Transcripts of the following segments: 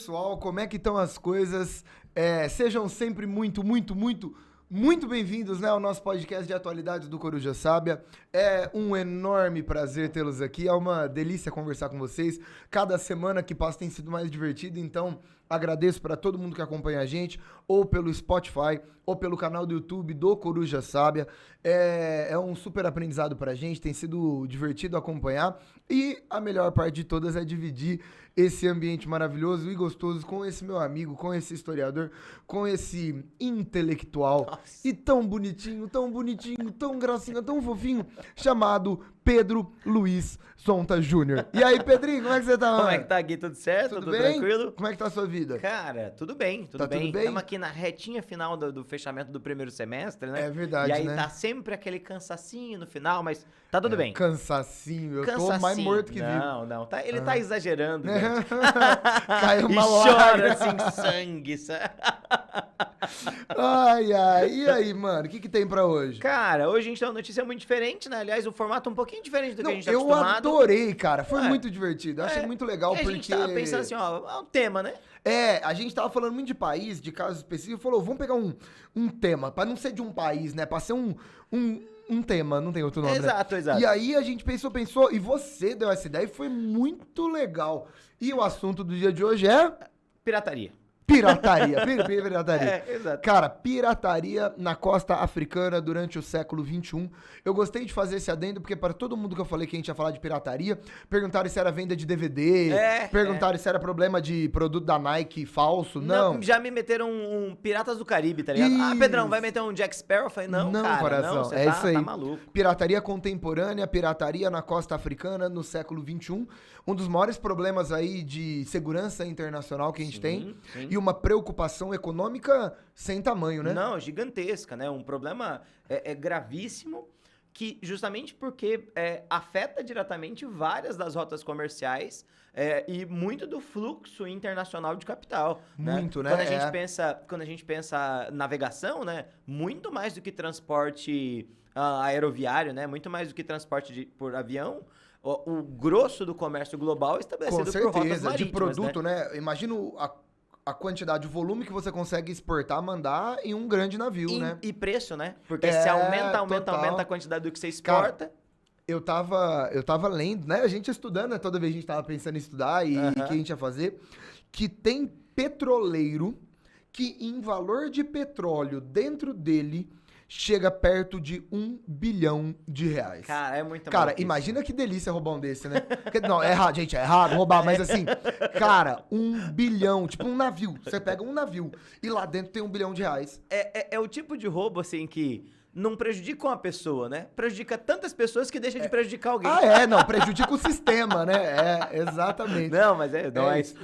pessoal, como é que estão as coisas? Sejam sempre muito bem-vindos, né, ao nosso podcast de atualidades do Coruja Sábia. É um enorme prazer tê-los aqui, é uma delícia conversar com vocês. Cada semana que passa tem sido mais divertido, então agradeço para todo mundo que acompanha a gente, ou pelo Spotify, ou pelo canal do YouTube do Coruja Sábia. É um super aprendizado pra gente, tem sido divertido acompanhar. E a melhor parte de todas é dividir esse ambiente maravilhoso e gostoso com esse meu amigo, com esse historiador, com esse intelectual. Nossa. E tão bonitinho, tão gracinha, tão fofinho, chamado Pedro Luiz Sonta Júnior. E aí, Pedrinho, como é que você tá, mano? Como é que tá aqui? Tudo certo? Tudo bem? Tranquilo? Como é que tá a sua vida? Cara, tudo bem, tudo bem. Tudo bem? Estamos aqui na retinha final do fechamento do primeiro semestre, né? É verdade, e aí né? tá sempre aquele cansacinho no final, mas tá tudo bem. Cansacinho, eu tô mais morto que vivo. Não, tá, ele tá exagerando, gente. Caiu uma e chora assim, sangue, sabe? Ai, e aí, mano, o que tem pra hoje? Cara, hoje a gente tem uma notícia muito diferente, né? Aliás, o formato é um pouquinho diferente do que a gente tá eu acostumado. adorei, cara, foi muito divertido, eu achei muito legal, porque... A gente tava pensando assim, ó, é um tema, né? A gente tava falando muito de país, de casos específicos, falou, vamos pegar um tema, pra não ser de um país, né, pra ser um tema, não tem outro nome, Exato, né? exato. E aí a gente pensou, e você deu essa ideia e foi muito legal. E o assunto do dia de hoje é... Pirataria. Pirataria. Exato. Cara, pirataria na costa africana durante o século XXI. Eu gostei de fazer esse adendo, porque para todo mundo que eu falei que a gente ia falar de pirataria, perguntaram se era venda de DVD, perguntaram se era problema de produto da Nike falso. Não. Já me meteram um Piratas do Caribe, tá ligado? Isso. Ah, Pedrão, vai meter um Jack Sparrow? Eu falei, não, cara, coração, não, você isso aí. tá maluco. Pirataria contemporânea, pirataria na costa africana no século XXI. Um dos maiores problemas aí de segurança internacional que a gente tem. Sim. E uma preocupação econômica sem tamanho, né? Não, gigantesca, né? Um problema gravíssimo que justamente porque afeta diretamente várias das rotas comerciais e muito do fluxo internacional de capital. Muito, né? Quando a gente pensa navegação, né? Muito mais do que transporte aeroviário, né? Muito mais do que transporte por avião. O grosso do comércio global é estabelecido por rotas marítimas, de produto, né? Imagino a quantidade, o volume que você consegue exportar, mandar em um grande navio, né? E preço, né? Porque se aumenta a quantidade do que você exporta... Cara, eu tava lendo, né? A gente estudando, né? Toda vez a gente tava pensando em estudar e o que a gente ia fazer. Que tem petroleiro que em valor de petróleo dentro dele chega perto de R$1 bilhão. Cara, é muito Cara, imagina que delícia roubar um desse, né? Não, é errado, gente, é errado roubar, mas assim, cara, R$1 bilhão, tipo um navio. Você pega um navio e lá dentro tem R$1 bilhão. É o tipo de roubo, assim, que não prejudica uma pessoa, né? Prejudica tantas pessoas que deixa de prejudicar alguém. Não, prejudica o sistema, né? Exatamente. Não, mas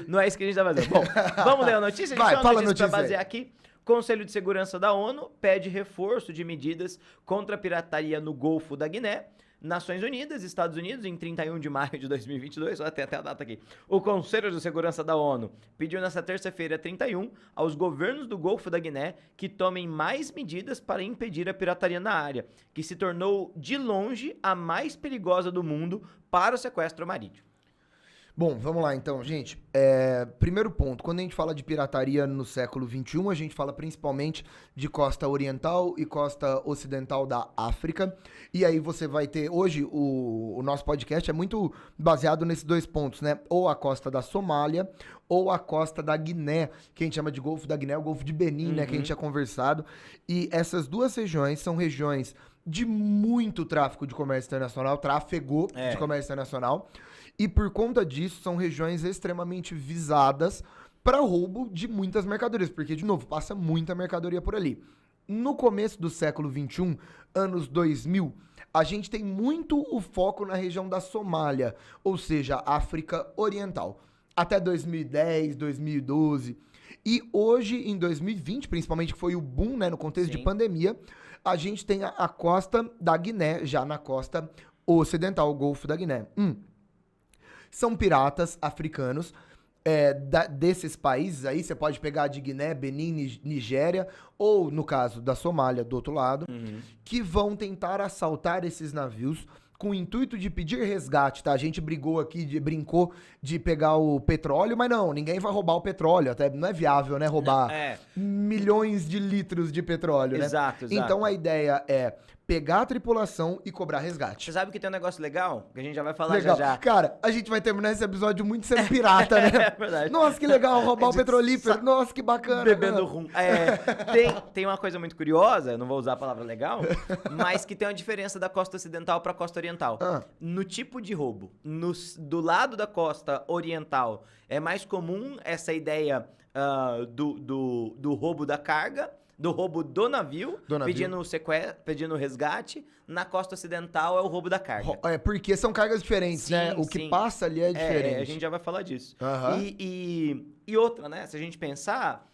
não é isso que a gente tá fazendo. Bom, vamos ler a notícia? Vai, fala a notícia pra basear aqui. Conselho de Segurança da ONU pede reforço de medidas contra a pirataria no Golfo da Guiné. Nações Unidas, Estados Unidos, em 31 de maio de 2022, só tem até a data aqui. O Conselho de Segurança da ONU pediu nesta terça-feira, 31, aos governos do Golfo da Guiné que tomem mais medidas para impedir a pirataria na área, que se tornou, de longe, a mais perigosa do mundo para o sequestro marítimo. Bom, vamos lá então, gente. Primeiro ponto, quando a gente fala de pirataria no século XXI, a gente fala principalmente de costa oriental e costa ocidental da África. E aí você vai ter, hoje, o nosso podcast é muito baseado nesses dois pontos, né? Ou a costa da Somália, ou a costa da Guiné, que a gente chama de Golfo da Guiné, o Golfo de Benin, né? Que a gente tinha conversado. E essas duas regiões são regiões de muito tráfico de comércio internacional, tráfego de comércio internacional. E por conta disso, são regiões extremamente visadas para roubo de muitas mercadorias, porque, de novo, passa muita mercadoria por ali. No começo do século XXI, anos 2000, a gente tem muito o foco na região da Somália, ou seja, África Oriental, até 2010, 2012. E hoje, em 2020, principalmente, que foi o boom, né, no contexto de pandemia, a gente tem a costa da Guiné, já na costa ocidental, o Golfo da Guiné. São piratas africanos desses países aí, você pode pegar de Guiné, Benin, Nigéria, ou no caso da Somália, do outro lado, que vão tentar assaltar esses navios com o intuito de pedir resgate, tá? A gente brincou de pegar o petróleo, mas não, ninguém vai roubar o petróleo, até não é viável, né, roubar milhões de litros de petróleo, né? Exato. Então a ideia é pegar a tripulação e cobrar resgate. Você sabe que tem um negócio legal? Que a gente já vai falar Legal. já. Cara, a gente vai terminar esse episódio muito sendo pirata, né? É verdade. Nossa, que legal, roubar o petrolífero. Nossa, que bacana. Bebendo rum. Tem uma coisa muito curiosa, eu não vou usar a palavra legal, mas que tem uma diferença da costa ocidental para a costa oriental. No tipo de roubo. Do lado da costa oriental, é mais comum essa ideia do roubo da carga, do roubo do navio, pedindo resgate. Na costa ocidental é o roubo da carga. Porque são cargas diferentes, né? O que passa ali é diferente. A gente já vai falar disso. E outra, né? Se a gente pensar,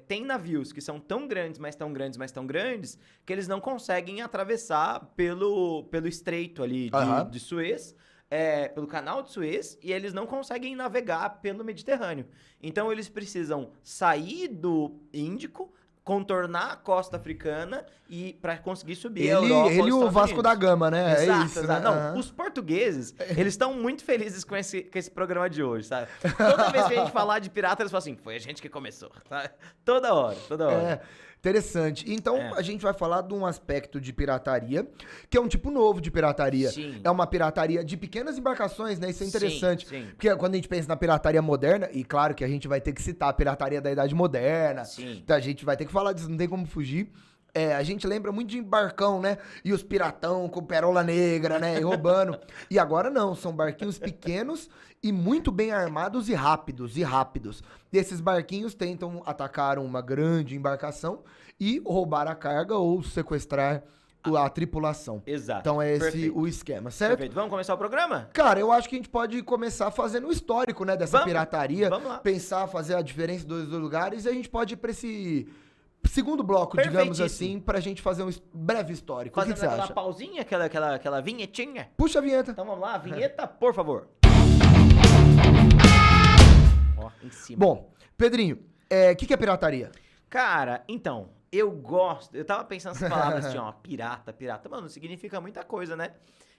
tem navios que são tão grandes, mas tão grandes, mas tão grandes, que eles não conseguem atravessar pelo estreito ali de Suez, pelo canal de Suez, e eles não conseguem navegar pelo Mediterrâneo. Então eles precisam sair do Índico, contornar a costa africana e para conseguir subir a Europa. Ele o Vasco da Gama, né? Exato, é isso, exato. Né? Não, os portugueses, eles estão muito felizes com esse programa de hoje, sabe? Toda vez que a gente falar de pirata, eles falam assim, foi a gente que começou, sabe? Toda hora. Interessante. Então, a gente vai falar de um aspecto de pirataria, que é um tipo novo de pirataria. Sim. É uma pirataria de pequenas embarcações, né? Isso é interessante. Sim. Porque quando a gente pensa na pirataria moderna, e claro que a gente vai ter que citar a pirataria da Idade Moderna, então a gente vai ter que falar disso, não tem como fugir. A gente lembra muito de barcão, né? E os piratão com perola negra, né? E roubando. E agora não, são barquinhos pequenos e muito bem armados e rápidos. E esses barquinhos tentam atacar uma grande embarcação e roubar a carga ou sequestrar a tripulação. Exato. Então é esse Perfeito. o esquema, certo? Perfeito. Vamos começar o programa? Cara, eu acho que a gente pode começar fazendo o histórico, né? Dessa pirataria. Vamos lá. Pensar, fazer a diferença dos dois lugares e a gente pode ir pra esse segundo bloco, digamos assim, pra gente fazer um breve histórico. Fazendo o que você aquela acha? pausinha, aquela vinhetinha. Puxa a vinheta. Então vamos lá, vinheta, por favor. Ó, em cima. Bom, Pedrinho, o que é pirataria? Cara, então, eu tava pensando nessas palavras assim, ó, pirata. Mano, significa muita coisa, né?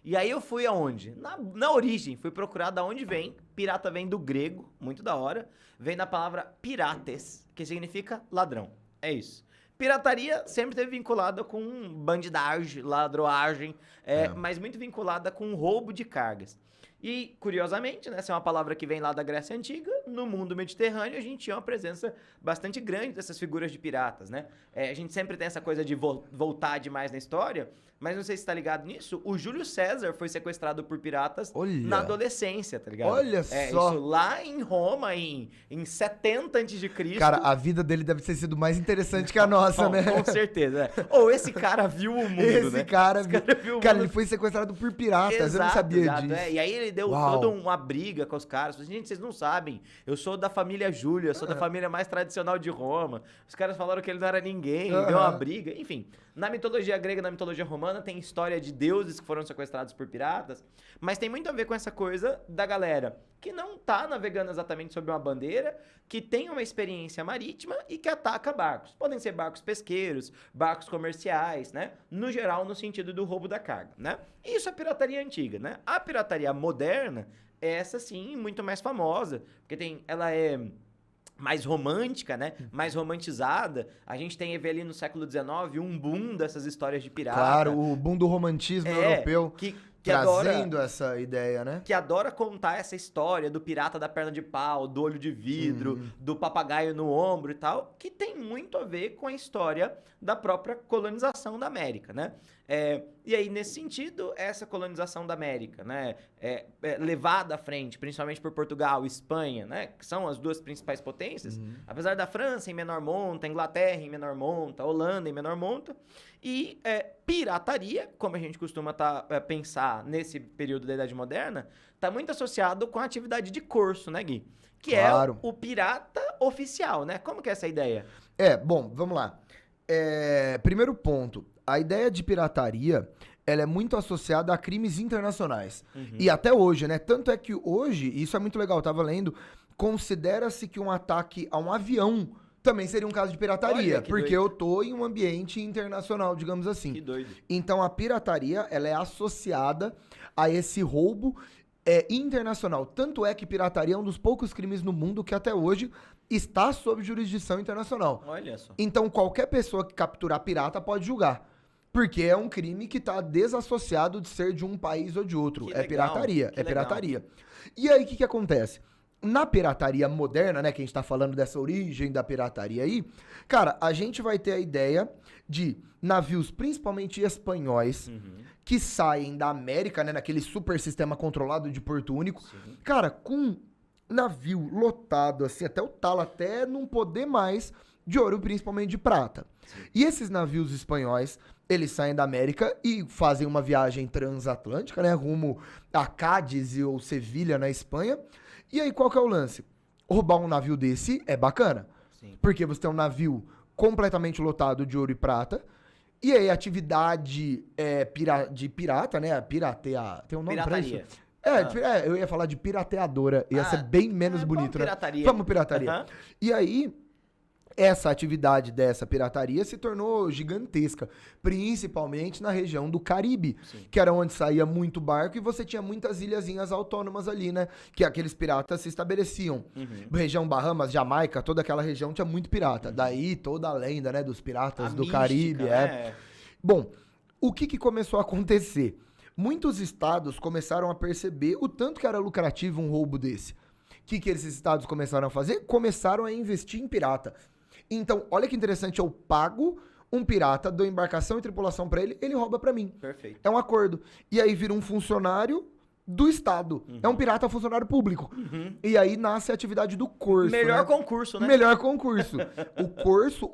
E aí eu fui aonde? Na origem, fui procurar da onde vem. Pirata vem do grego, muito da hora. Vem da palavra pirates, que significa ladrão. É isso. Pirataria sempre esteve vinculada com bandidagem, ladroagem, mas muito vinculada com roubo de cargas. E, curiosamente, né, essa é uma palavra que vem lá da Grécia Antiga, no mundo mediterrâneo a gente tinha uma presença bastante grande dessas figuras de piratas, né? A gente sempre tem essa coisa de voltar demais na história, mas não sei se tá ligado nisso, o Júlio César foi sequestrado por piratas na adolescência, tá ligado? Olha só! Isso lá em Roma, em 70 a.C. Cara, a vida dele deve ter sido mais interessante que a nossa, né? Com certeza. Esse cara viu o mundo, Esse né? cara viu o mundo. ele foi sequestrado por piratas, eu não sabia disso. E aí ele deu toda uma briga com os caras. Gente, vocês não sabem, eu sou da família Júlia, sou da família mais tradicional de Roma. Os caras falaram que ele não era ninguém, deu uma briga, enfim. Na mitologia grega, na mitologia romana, tem história de deuses que foram sequestrados por piratas, mas tem muito a ver com essa coisa da galera que não tá navegando exatamente sob uma bandeira, que tem uma experiência marítima e que ataca barcos. Podem ser barcos pesqueiros, barcos comerciais, né? No geral, no sentido do roubo da carga, né? Isso é pirataria antiga, né? A pirataria moderna, essa sim, muito mais famosa, porque ela é mais romântica, né? Mais romantizada. A gente tem ali no século XIX um boom dessas histórias de pirata. Claro, o boom do romantismo europeu. Trazendo essa ideia, né? Que adora contar essa história do pirata da perna de pau, do olho de vidro, do papagaio no ombro e tal, que tem muito a ver com a história da própria colonização da América, né? E aí, nesse sentido, essa colonização da América, né, levada à frente, principalmente por Portugal e Espanha, né, que são as duas principais potências, apesar da França em menor monta, Inglaterra em menor monta, Holanda em menor monta, e pirataria, como a gente costuma pensar nesse período da Idade Moderna, está muito associado com a atividade de corso, né, Gui? Que claro. É o pirata oficial, né? Como que é essa ideia? Bom, vamos lá. Primeiro ponto, a ideia de pirataria, ela é muito associada a crimes internacionais. E até hoje, né? Tanto é que hoje, isso é muito legal, eu tava lendo, considera-se que um ataque a um avião também seria um caso de pirataria, Olha, que porque doido. eu tô em um ambiente internacional, digamos assim. Que doido. Então a pirataria, ela é associada a esse roubo internacional. Tanto é que pirataria é um dos poucos crimes no mundo que até hoje está sob jurisdição internacional. Olha só. Então qualquer pessoa que capturar pirata pode julgar. Porque é um crime que está desassociado de ser de um país ou de outro. Que É legal, pirataria, que é pirataria. E aí, o que acontece? Na pirataria moderna, né, que a gente tá falando dessa origem da pirataria aí, cara, a gente vai ter a ideia de navios, principalmente espanhóis, que saem da América, né, naquele super sistema controlado de Porto Único, Sim. cara, com navio lotado, assim, até o talo, até não poder mais, de ouro, principalmente de prata. E esses navios espanhóis, eles saem da América e fazem uma viagem transatlântica, né, rumo a Cádiz ou Sevilha, na Espanha. E aí, qual que é o lance? Roubar um navio desse é bacana. Sim. Porque você tem um navio completamente lotado de ouro e prata. E aí, atividade de pirata, né? Piratear. Tem um nome pra isso? Pirataria. Eu ia falar de pirateadora. Ia ser bem menos bonito, né? Pirataria. Vamos pirataria. Aham. E aí, essa atividade dessa pirataria se tornou gigantesca, principalmente na região do Caribe, Sim. que era onde saía muito barco e você tinha muitas ilhazinhas autônomas ali, né? Que aqueles piratas se estabeleciam. Região Bahamas, Jamaica, toda aquela região tinha muito pirata. Daí toda a lenda, né, dos piratas A do mística, Caribe. né? Bom, o que começou a acontecer? Muitos estados começaram a perceber o tanto que era lucrativo um roubo desse. O que esses estados começaram a fazer? Começaram a investir em pirata. Então, olha que interessante, eu pago um pirata, dou embarcação e tripulação pra ele, ele rouba pra mim. Perfeito. É um acordo. E aí vira um funcionário do Estado. É um pirata funcionário público. E aí nasce a atividade do curso. Melhor né? concurso, né? Melhor concurso.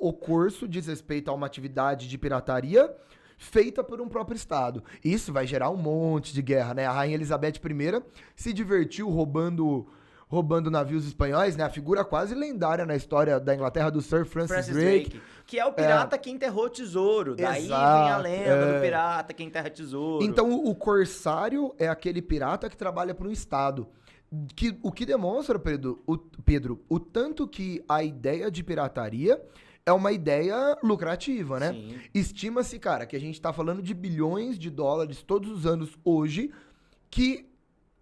O curso diz respeito a uma atividade de pirataria feita por um próprio Estado. Isso vai gerar um monte de guerra, né? A Rainha Elizabeth I se divertiu roubando navios espanhóis, né? A figura quase lendária na história da Inglaterra do Sir Francis Drake. Que é o pirata que enterrou tesouro. Daí vem Exato, a lenda do pirata que enterra tesouro. Então, o corsário é aquele pirata que trabalha para um Estado. O que demonstra, Pedro, o tanto que a ideia de pirataria é uma ideia lucrativa, né? Sim. Estima-se, cara, que a gente tá falando de bilhões de dólares todos os anos hoje que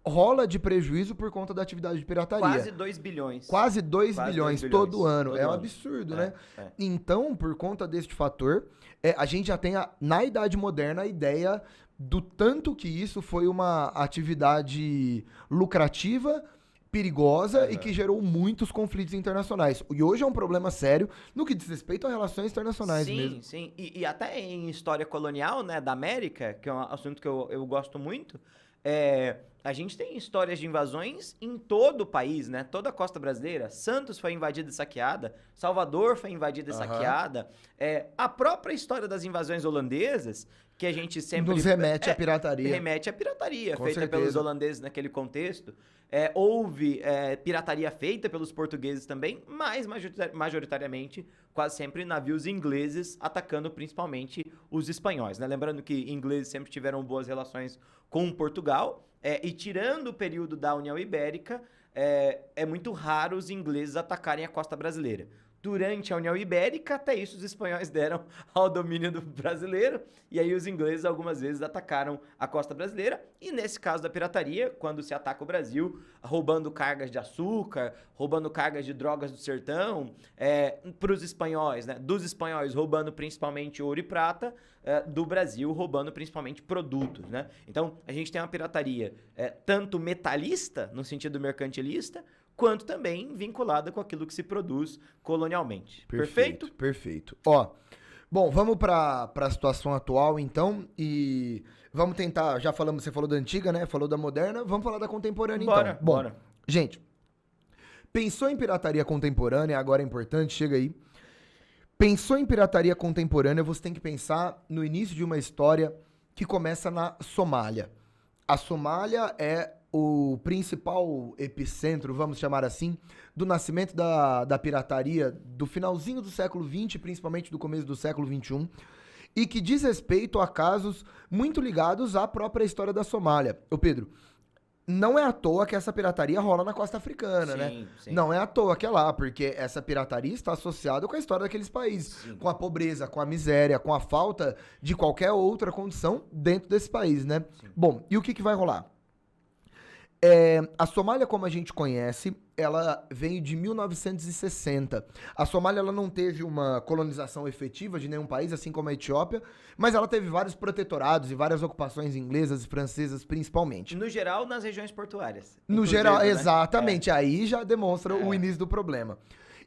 rola de prejuízo por conta da atividade de pirataria. Quase 2 bilhões. Quase 2 Quase bilhões 2 todo bilhões, ano. todo É um ano. absurdo, É, né? é. Então, por conta deste fator, a gente já tem, na Idade Moderna, a ideia do tanto que isso foi uma atividade lucrativa, perigosa e que gerou muitos conflitos internacionais. E hoje é um problema sério no que diz respeito a relações internacionais mesmo. Sim. E até em história colonial, né, da América, que é um assunto que eu gosto muito, a gente tem histórias de invasões em todo o país, né? Toda a costa brasileira. Santos foi invadida e saqueada, Salvador foi invadida e saqueada. A própria história das invasões holandesas, que a gente sempre... Nos remete à pirataria. Remete à pirataria, Com feita certeza. pelos holandeses naquele contexto. Houve pirataria feita pelos portugueses também, mas majoritariamente quase sempre navios ingleses atacando principalmente os espanhóis, né? Lembrando que ingleses sempre tiveram boas relações com Portugal, e tirando o período da União Ibérica, é muito raro os ingleses atacarem a costa brasileira. Durante a União Ibérica, até isso os espanhóis deram ao domínio do brasileiro, e aí os ingleses algumas vezes atacaram a costa brasileira, e nesse caso da pirataria, quando se ataca o Brasil, roubando cargas de açúcar, roubando cargas de drogas do sertão, para os espanhóis, né? Dos espanhóis roubando principalmente ouro e prata, do Brasil roubando principalmente produtos, né? Então, a gente tem uma pirataria tanto metalista, no sentido mercantilista, quanto também vinculada com aquilo que se produz colonialmente. Perfeito? Perfeito. Ó, bom, vamos para a situação atual, então, e vamos tentar, já falamos, você falou da antiga, né? Falou da moderna, vamos falar da contemporânea, então. Bom, Bora. gente, pensou em pirataria contemporânea, agora é importante, chega aí. Pensou em pirataria contemporânea, você tem que pensar no início de uma história que começa na Somália. A Somália é o principal epicentro, vamos chamar assim, do nascimento da pirataria do finalzinho do século XX, principalmente do começo do século XXI, e que diz respeito a casos muito ligados à própria história da Somália. Ô Pedro, não é à toa que essa pirataria rola na costa africana, né? Sim. Não é à toa que é lá, porque essa pirataria está associada com a história daqueles países, Sim. com a pobreza, com a miséria, com a falta de qualquer outra condição dentro desse país, né? Sim. Bom, e o que vai rolar? A Somália, como a gente conhece, ela veio de 1960. A Somália ela não teve uma colonização efetiva de nenhum país, assim como a Etiópia, mas ela teve vários protetorados e várias ocupações inglesas e francesas, principalmente. No geral, nas regiões portuárias. No geral, né? exatamente. Aí já demonstra o início do problema.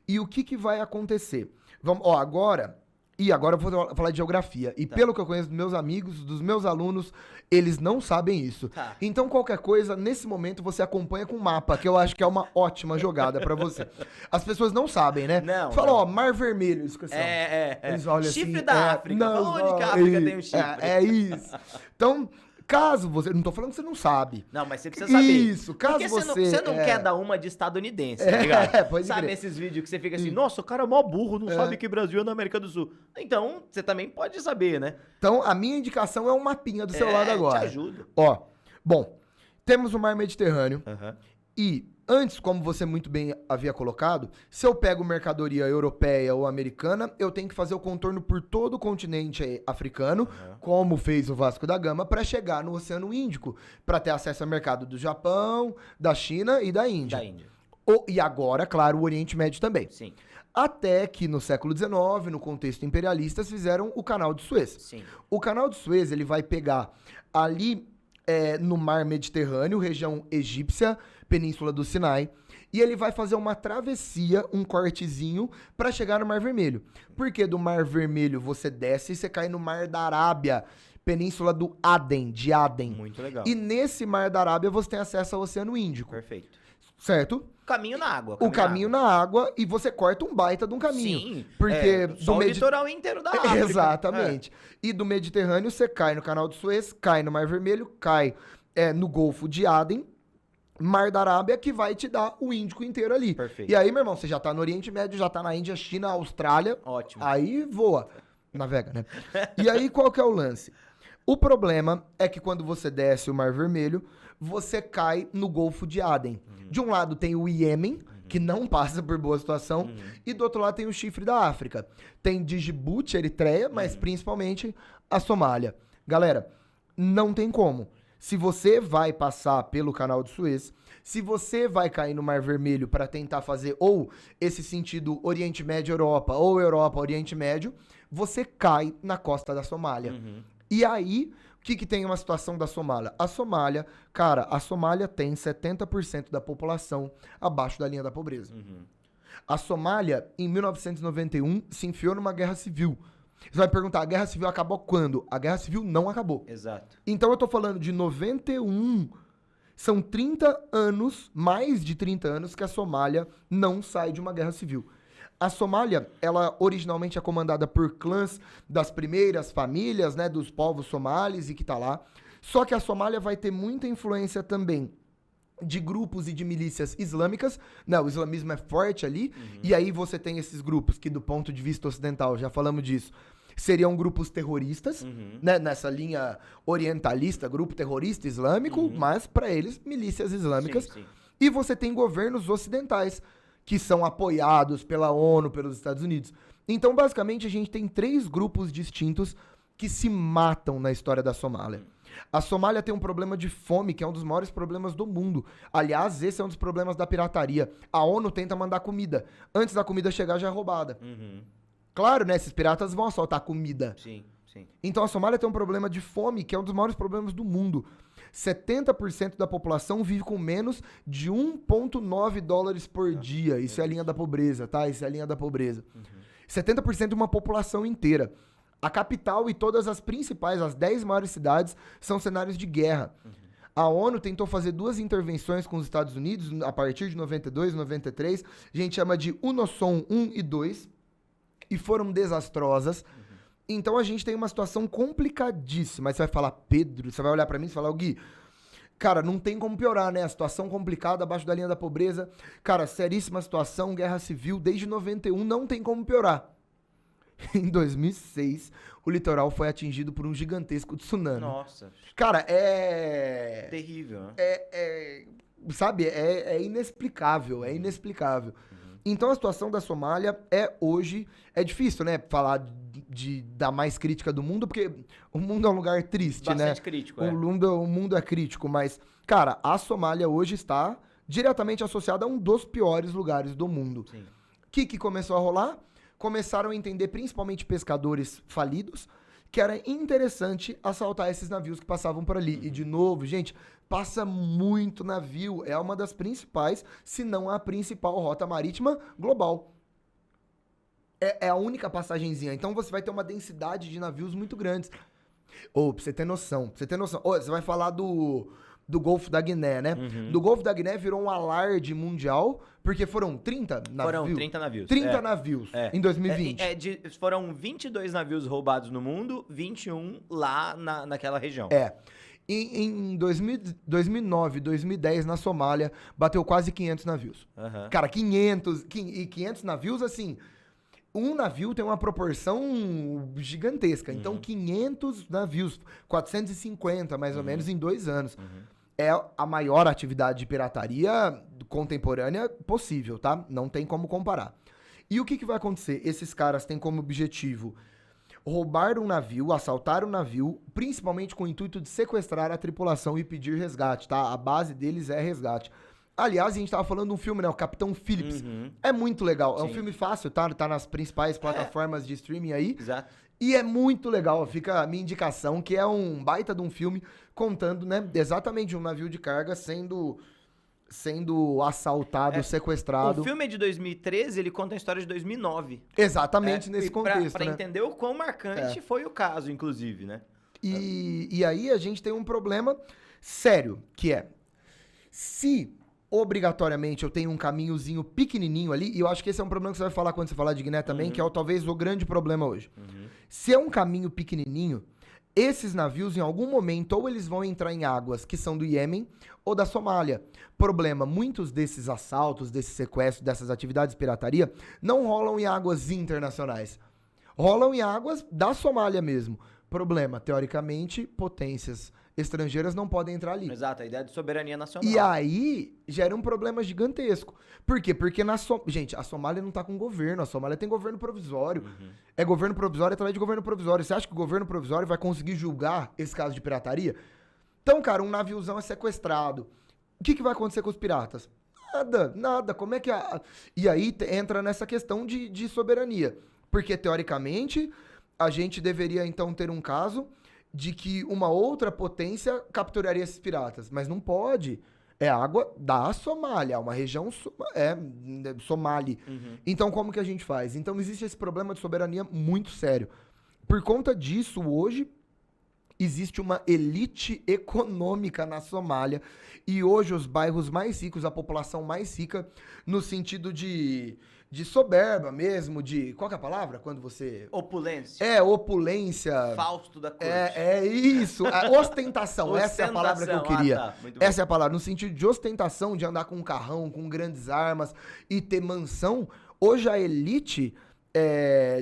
E o que vai acontecer? Vamos, agora eu vou falar de geografia. E pelo que eu conheço dos meus amigos, dos meus alunos, eles não sabem isso. Tá. Então, qualquer coisa, nesse momento, você acompanha com o mapa, que eu acho que é uma ótima jogada pra você. As pessoas não sabem, né? Não. Falam, ó, Mar Vermelho, isso que Eles olham chifre assim, da África. não, Onde que a África tem um chifre? É isso. Então, caso você... Não tô falando que você não sabe. Não, mas você precisa saber. Isso, caso Porque você não quer dar uma de estadunidense, tá ligado? pode Sabe crer. esses vídeos que você fica assim, nossa, o cara é mó burro, não sabe que Brasil é na América do Sul. Então, você também pode saber, né? Então, a minha indicação é um mapinha do seu lado agora. Te ajuda. Ó, bom, temos o Mar Mediterrâneo Aham. e antes, como você muito bem havia colocado, se eu pego mercadoria europeia ou americana, eu tenho que fazer o contorno por todo o continente africano, como fez o Vasco da Gama, para chegar no Oceano Índico, para ter acesso ao mercado do Japão, da China e da Índia. E agora, claro, o Oriente Médio também. Sim. Até que no século XIX, no contexto imperialista, fizeram o Canal de Suez. Sim. O Canal de Suez ele vai pegar ali no Mar Mediterrâneo, região egípcia, Península do Sinai, e ele vai fazer uma travessia, um cortezinho, para chegar no Mar Vermelho. Porque do Mar Vermelho você desce e você cai no Mar da Arábia, Península do Aden, de Aden. Muito legal. E nesse Mar da Arábia você tem acesso ao Oceano Índico. Perfeito. Certo? Caminho na água. O caminho na água e você corta um baita de um caminho. Sim. Porque só o litoral inteiro da África. Exatamente. E do Mediterrâneo você cai no Canal de Suez, cai no Mar Vermelho, cai no Golfo de Aden, Mar da Arábia, que vai te dar o Índico inteiro ali. Perfeito. E aí, meu irmão, você já tá no Oriente Médio, já tá na Índia, China, Austrália. Ótimo. Aí voa. Navega, né? E aí, qual que é o lance? O problema é que quando você desce o Mar Vermelho, você cai no Golfo de Aden. De um lado tem o Iêmen, que não passa por boa situação, e do outro lado tem o chifre da África. Tem Djibouti, Eritreia, mas principalmente a Somália. Galera, não tem como. Se você vai passar pelo Canal de Suez, se você vai cair no Mar Vermelho para tentar fazer ou esse sentido Oriente Médio, Europa, ou Europa, Oriente Médio, você cai na costa da Somália. E aí, o que tem uma situação da Somália? A Somália, cara, a Somália tem 70% da população abaixo da linha da pobreza. A Somália, em 1991, se enfiou numa guerra civil. Você vai perguntar, a guerra civil acabou quando? A guerra civil não acabou. Exato. Então eu tô falando de 91. São 30 anos, mais de 30 anos, que a Somália não sai de uma guerra civil. A Somália, ela originalmente é comandada por clãs das primeiras famílias, né, dos povos somalis e que tá lá. Só que a Somália vai ter muita influência também de grupos e de milícias islâmicas, né, o islamismo é forte ali, e aí você tem esses grupos que do ponto de vista ocidental, já falamos disso, seriam grupos terroristas, né, nessa linha orientalista, grupo terrorista islâmico, mas para eles, milícias islâmicas. Sim. E você tem governos ocidentais, que são apoiados pela ONU, pelos Estados Unidos. Então, basicamente, a gente tem 3 grupos distintos que se matam na história da Somália. A Somália tem um problema de fome, que é um dos maiores problemas do mundo. Aliás, esse é um dos problemas da pirataria. A ONU tenta mandar comida. Antes da comida chegar, já é roubada. Claro, né? Esses piratas vão assaltar comida. Sim. Então a Somália tem um problema de fome, que é um dos maiores problemas do mundo. 70% da população vive com menos de 1,9 dólares por dia. Isso é a linha da pobreza, tá? Isso é a linha da pobreza. 70% de uma população inteira. A capital e todas as principais, as 10 maiores cidades, são cenários de guerra. A ONU tentou fazer 2 intervenções com os Estados Unidos a partir de 92, 93. A gente chama de UNOSOM 1 e 2. E foram desastrosas. Então a gente tem uma situação complicadíssima. Aí você vai falar, Pedro, você vai olhar pra mim e falar, Gui, cara, não tem como piorar, né? A situação complicada, abaixo da linha da pobreza. Cara, seríssima situação, guerra civil, desde 91, não tem como piorar. Em 2006, o litoral foi atingido por um gigantesco tsunami. Nossa, Cara, terrível, né? sabe, é inexplicável, é inexplicável. Então a situação da Somália hoje, é difícil, né, falar da mais crítica do mundo, porque o mundo é um lugar triste, Bastante né? crítico, O mundo é crítico, mas, cara, a Somália hoje está diretamente associada a um dos piores lugares do mundo. Sim. O que começou a rolar? Começaram a entender, principalmente pescadores falidos, que era interessante assaltar esses navios que passavam por ali. E, de novo, gente, passa muito navio. É uma das principais, se não a principal rota marítima global. É a única passagenzinha. Então você vai ter uma densidade de navios muito grandes. Pra você ter noção. Você vai falar do Golfo da Guiné, né? Do Golfo da Guiné virou um alarde mundial, porque foram 30 navios. Foram 30 navios. 30 navios em 2020. Foram 22 navios roubados no mundo, 21 lá naquela região. Em 2009, 2010, na Somália, bateu quase 500 navios. Cara, 500 navios, assim... Um navio tem uma proporção gigantesca. Então, 500 navios, 450 mais ou menos em 2 anos. É a maior atividade de pirataria contemporânea possível, tá? Não tem como comparar. E o que vai acontecer? Esses caras têm como objetivo roubar um navio, assaltar um navio, principalmente com o intuito de sequestrar a tripulação e pedir resgate, tá? A base deles é resgate. Aliás, a gente tava falando de um filme, né? O Capitão Phillips. É muito legal. É um filme fácil, tá? Tá nas principais plataformas de streaming aí. Exato. E é muito legal. Fica a minha indicação, que é um baita de um filme contando, né? Exatamente um navio de carga sendo assaltado, sequestrado. O filme é de 2013, ele conta a história de 2009. Exatamente nesse contexto, pra né? entender o quão marcante foi o caso, inclusive, né? E aí a gente tem um problema sério, que é... Se... obrigatoriamente eu tenho um caminhozinho pequenininho ali, e eu acho que esse é um problema que você vai falar quando você falar de Guiné também, que é talvez o grande problema hoje. Se é um caminho pequenininho, esses navios em algum momento ou eles vão entrar em águas que são do Iêmen ou da Somália. Problema, muitos desses assaltos, desses sequestros, dessas atividades de pirataria, não rolam em águas internacionais. Rolam em águas da Somália mesmo. Problema, teoricamente, potências estrangeiras não podem entrar ali. Exato, a ideia de soberania nacional. E aí, gera um problema gigantesco. Por quê? Porque gente, a Somália não tá com governo, a Somália tem governo provisório. É governo provisório através de governo provisório. Você acha que o governo provisório vai conseguir julgar esse caso de pirataria? Então, cara, um naviozão é sequestrado. O que vai acontecer com os piratas? Nada. Como é que E aí entra nessa questão de soberania. Porque, teoricamente, a gente deveria, então, ter um caso de que uma outra potência capturaria esses piratas. Mas não pode. É água da Somália, uma região Somali. Então, como que a gente faz? Então, existe esse problema de soberania muito sério. Por conta disso, hoje, existe uma elite econômica na Somália. E hoje, os bairros mais ricos, a população mais rica, no sentido de soberba mesmo, qual que é a palavra? Quando você... Opulência. Opulência. Fausto da corte. É isso. Ostentação. Essa é a palavra que eu queria. Essa é a palavra. No sentido de ostentação, de andar com um carrão, com grandes armas e ter mansão. Hoje a elite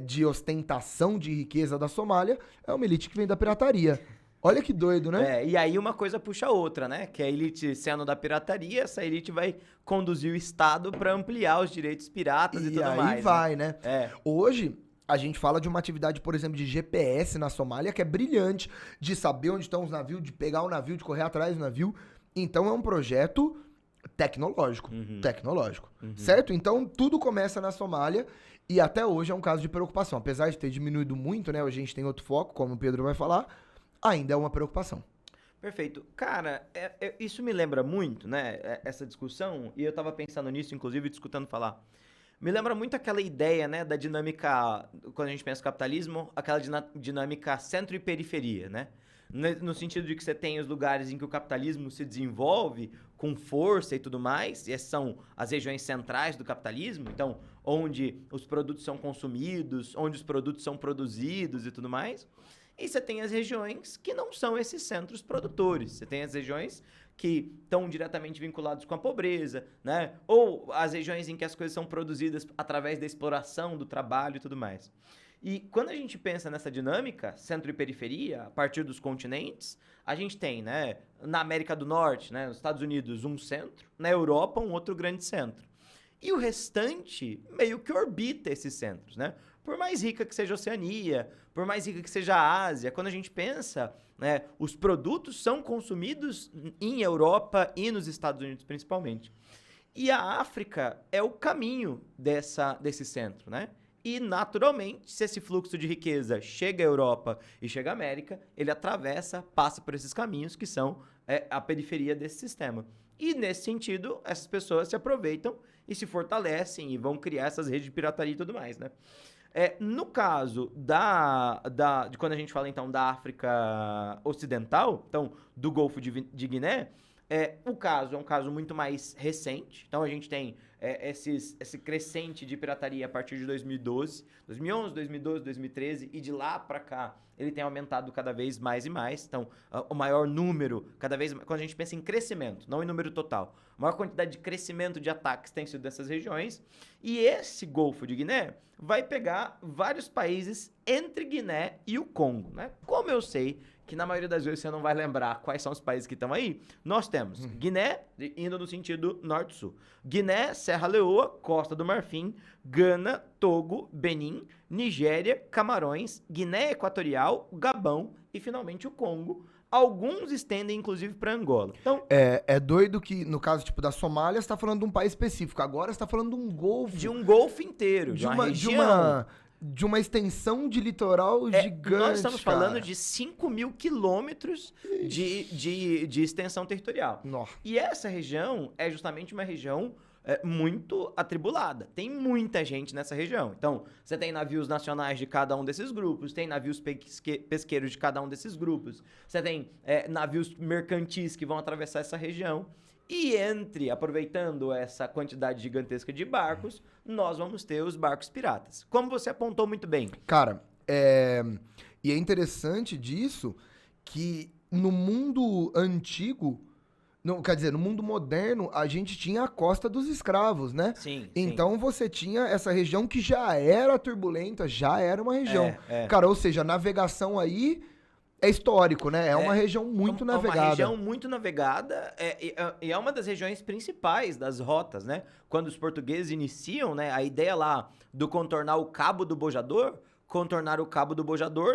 de ostentação de riqueza da Somália é uma elite que vem da pirataria. Olha que doido, né? E aí uma coisa puxa a outra, né? Que a elite sendo da pirataria, essa elite vai conduzir o Estado para ampliar os direitos piratas e tudo mais. E aí vai, né? Hoje, a gente fala de uma atividade, por exemplo, de GPS na Somália, que é brilhante, de saber onde estão os navios, de pegar o navio, de correr atrás do navio. Então, é um projeto tecnológico. Certo? Então, tudo começa na Somália e até hoje é um caso de preocupação. Apesar de ter diminuído muito, né? A gente tem outro foco, como o Pedro vai falar, ainda é uma preocupação. Perfeito. Cara, isso me lembra muito, né, essa discussão, e eu tava pensando nisso, inclusive, discutindo falar. Me lembra muito aquela ideia, né, da dinâmica, quando a gente pensa em capitalismo, aquela dinâmica centro e periferia, né? No sentido de que você tem os lugares em que o capitalismo se desenvolve com força e tudo mais, e essas são as regiões centrais do capitalismo, então, onde os produtos são consumidos, onde os produtos são produzidos e tudo mais. E você tem as regiões que não são esses centros produtores. Você tem as regiões que estão diretamente vinculadas com a pobreza, né? Ou as regiões em que as coisas são produzidas através da exploração do trabalho e tudo mais. E quando a gente pensa nessa dinâmica, centro e periferia, a partir dos continentes, a gente tem, né, na América do Norte, né, nos Estados Unidos, um centro, na Europa, um outro grande centro. E o restante meio que orbita esses centros, né? Por mais rica que seja a Oceania, por mais rica que seja a Ásia, quando a gente pensa, né, os produtos são consumidos em Europa e nos Estados Unidos principalmente. E a África é o caminho desse centro, né? E, naturalmente, se esse fluxo de riqueza chega à Europa e chega à América, ele atravessa, passa por esses caminhos que são a periferia desse sistema. E, nesse sentido, essas pessoas se aproveitam e se fortalecem e vão criar essas redes de pirataria e tudo mais, né? No caso de quando a gente fala, então, da África Ocidental, então, do Golfo de Guiné, o caso é um caso muito mais recente. Então, a gente tem esse crescente de pirataria a partir de 2012, 2011, 2012, 2013, e de lá para cá ele tem aumentado cada vez mais e mais. Então, o maior número, cada vez mais, quando a gente pensa em crescimento, não em número total, a maior quantidade de crescimento de ataques tem sido dessas regiões. E esse Golfo de Guiné vai pegar vários países entre Guiné e o Congo, né? Como eu sei que na maioria das vezes você não vai lembrar quais são os países que estão aí, nós temos Guiné, indo no sentido norte-sul. Guiné, Serra Leoa, Costa do Marfim, Gana, Togo, Benin, Nigéria, Camarões, Guiné Equatorial, Gabão e, finalmente, o Congo. Alguns estendem, inclusive, para Angola. Então, é doido que, no caso tipo da Somália, você tá falando de um país específico. Agora você tá falando de um golfo. De um golfo inteiro, de uma região. De uma extensão de litoral gigante. Nós estamos falando de 5 mil quilômetros de extensão territorial. Nossa. E essa região é justamente uma região muito atribulada. Tem muita gente nessa região. Então, você tem navios nacionais de cada um desses grupos, tem navios pesqueiros de cada um desses grupos, você tem navios mercantis que vão atravessar essa região. E aproveitando essa quantidade gigantesca de barcos, nós vamos ter os barcos piratas. Como você apontou muito bem. Cara, e é interessante disso que no mundo antigo, quer dizer, no mundo moderno, a gente tinha a costa dos escravos, né? Sim. Então você tinha essa região que já era turbulenta, já era uma região. Cara, ou seja, a navegação aí é histórico, né? É uma região muito navegada. É uma região muito navegada e é uma das regiões principais das rotas, né? Quando os portugueses iniciam, né? A ideia lá do contornar o Cabo do Bojador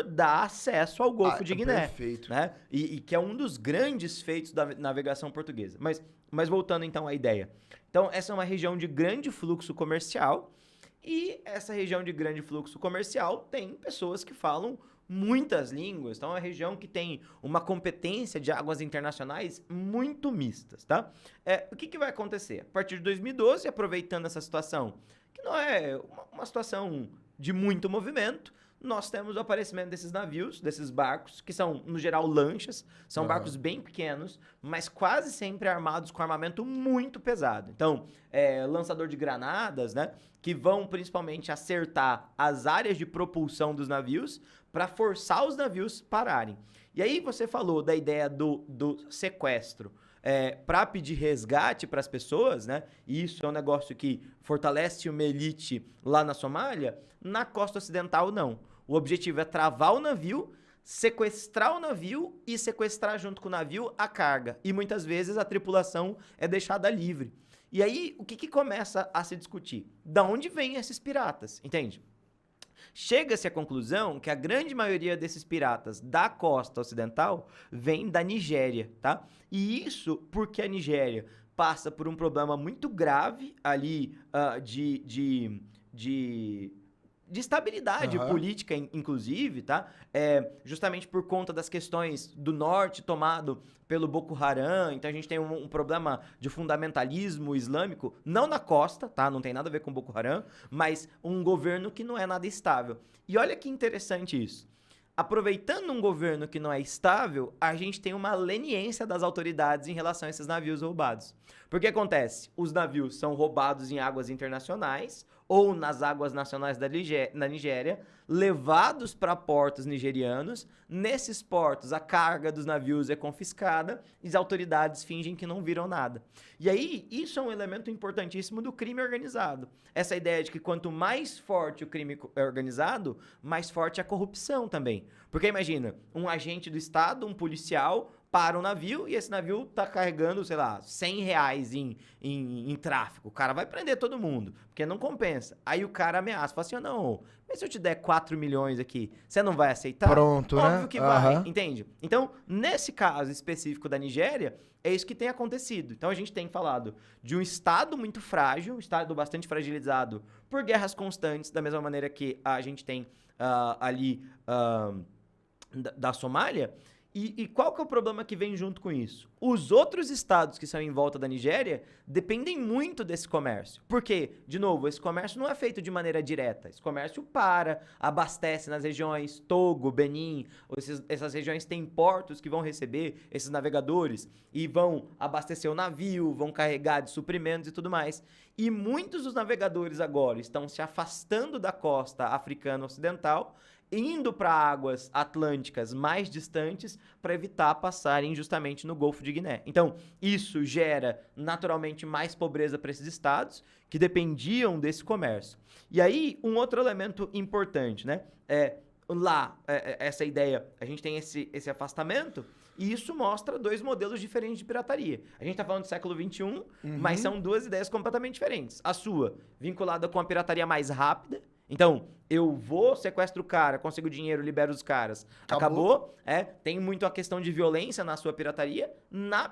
dá acesso ao Golfo de Guiné. Perfeito. Né? E que é um dos grandes feitos da navegação portuguesa. Mas voltando então à ideia. Então, essa é uma região de grande fluxo comercial e essa região de grande fluxo comercial tem pessoas que falam muitas línguas, então é uma região que tem uma competência de águas internacionais muito mistas, tá? O que vai acontecer? A partir de 2012, aproveitando essa situação, que não é uma situação de muito movimento, nós temos o aparecimento desses navios, desses barcos, que são, no geral, lanchas, são barcos bem pequenos, mas quase sempre armados com armamento muito pesado. Então, lançador de granadas, né, que vão principalmente acertar as áreas de propulsão dos navios para forçar os navios pararem. E aí você falou da ideia do sequestro. Para pedir resgate para as pessoas, né? E isso é um negócio que fortalece uma elite lá na Somália. Na costa ocidental, não. O objetivo é travar o navio, sequestrar o navio e sequestrar junto com o navio a carga. E muitas vezes a tripulação é deixada livre. E aí, o que começa a se discutir? Da onde vêm esses piratas, entende? Chega-se à conclusão que a grande maioria desses piratas da costa ocidental vem da Nigéria, tá? E isso porque a Nigéria passa por um problema muito grave ali de estabilidade política, inclusive, tá? Justamente por conta das questões do norte tomado pelo Boko Haram. Então, a gente tem um problema de fundamentalismo islâmico, não na costa, tá? Não tem nada a ver com Boko Haram, mas um governo que não é nada estável. E olha que interessante isso. Aproveitando um governo que não é estável, a gente tem uma leniência das autoridades em relação a esses navios roubados. Porque acontece? Os navios são roubados em águas internacionais ou nas águas nacionais na Nigéria, levados para portos nigerianos. Nesses portos, a carga dos navios é confiscada e as autoridades fingem que não viram nada. E aí, isso é um elemento importantíssimo do crime organizado. Essa ideia de que quanto mais forte o crime organizado, mais forte a corrupção também. Porque imagina, um agente do Estado, um policial, para um navio e esse navio tá carregando, sei lá, R$ 100 em tráfico. O cara vai prender todo mundo, porque não compensa. Aí o cara ameaça, fala assim, não, mas se eu te der 4 milhões aqui, você não vai aceitar? Pronto, né? Óbvio que vai, entende? Então, nesse caso específico da Nigéria, é isso que tem acontecido. Então, a gente tem falado de um Estado muito frágil, um Estado bastante fragilizado por guerras constantes, da mesma maneira que a gente tem ali da Somália. E qual que é o problema que vem junto com isso? Os outros estados que são em volta da Nigéria dependem muito desse comércio. Por quê? De novo, esse comércio não é feito de maneira direta. Esse comércio abastece nas regiões Togo, Benin, essas regiões têm portos que vão receber esses navegadores e vão abastecer o navio, vão carregar de suprimentos e tudo mais. E muitos dos navegadores agora estão se afastando da costa africana ocidental, indo para águas atlânticas mais distantes para evitar passarem justamente no Golfo de Guiné. Então, isso gera naturalmente mais pobreza para esses estados que dependiam desse comércio. E aí, um outro elemento importante, né? Essa ideia, a gente tem esse afastamento e isso mostra dois modelos diferentes de pirataria. A gente tá falando do século XXI, mas são duas ideias completamente diferentes. A sua, vinculada com a pirataria mais rápida. Então, eu vou, sequestro o cara, consigo dinheiro, libero os caras. Acabou. Tem muito a questão de violência na sua pirataria. Na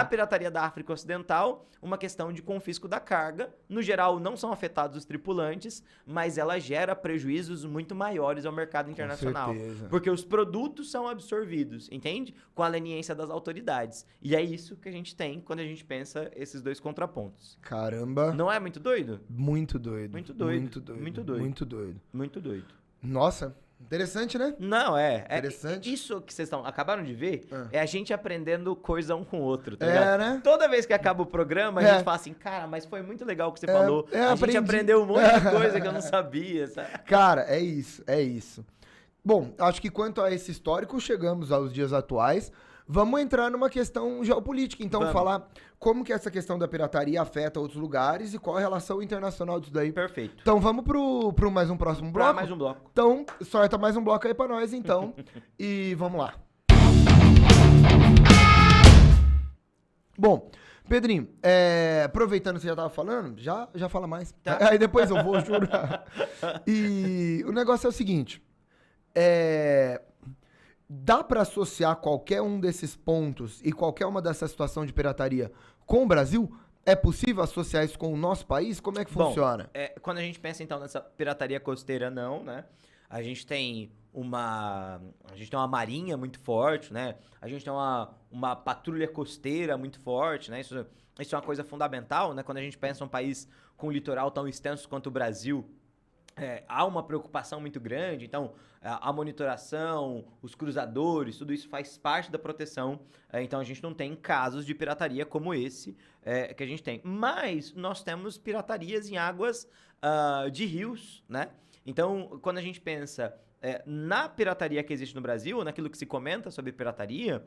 pirataria da África Ocidental, uma questão de confisco da carga. No geral, não são afetados os tripulantes, mas ela gera prejuízos muito maiores ao mercado internacional. Com certeza. Porque os produtos são absorvidos, entende? Com a leniência das autoridades. E é isso que a gente tem quando a gente pensa esses dois contrapontos. Caramba. Não é muito doido? Muito doido. Muito doido. Muito doido. Muito doido. Muito doido. Muito doido. Nossa, interessante, né? Não, Interessante. Isso que vocês acabaram de ver é a gente aprendendo coisa um com o outro, tá É, ligado? né? Toda vez que acaba o programa, a gente fala assim, cara, mas foi muito legal o que você falou. A aprendi. gente aprendeu um monte de coisa que eu não sabia, sabe? Cara, é isso, é isso. Bom, acho que quanto a esse histórico, chegamos aos dias atuais. Vamos entrar numa questão geopolítica, então, falar como que essa questão da pirataria afeta outros lugares e qual a relação internacional disso daí. Perfeito. Então vamos pro mais um próximo bloco? Mais um bloco. Então, sorta mais um bloco aí pra nós, então. E vamos lá. Bom, Pedrinho, aproveitando que você já tava falando, já fala mais. Tá. Aí depois eu vou, juro. E o negócio é o seguinte. Dá pra associar qualquer um desses pontos e qualquer uma dessa situação de pirataria com o Brasil? É possível associar isso com o nosso país? Como é que funciona? Quando a gente pensa, então, nessa pirataria costeira, não, né? A gente tem uma marinha muito forte, né? A gente tem uma patrulha costeira muito forte, né? Isso é uma coisa fundamental, né? Quando a gente pensa em um país com um litoral tão extenso quanto o Brasil, há uma preocupação muito grande, então a monitoração, os cruzadores, tudo isso faz parte da proteção, então a gente não tem casos de pirataria como esse que a gente tem. Mas nós temos piratarias em águas de rios, né? Então, quando a gente pensa na pirataria que existe no Brasil, naquilo que se comenta sobre pirataria,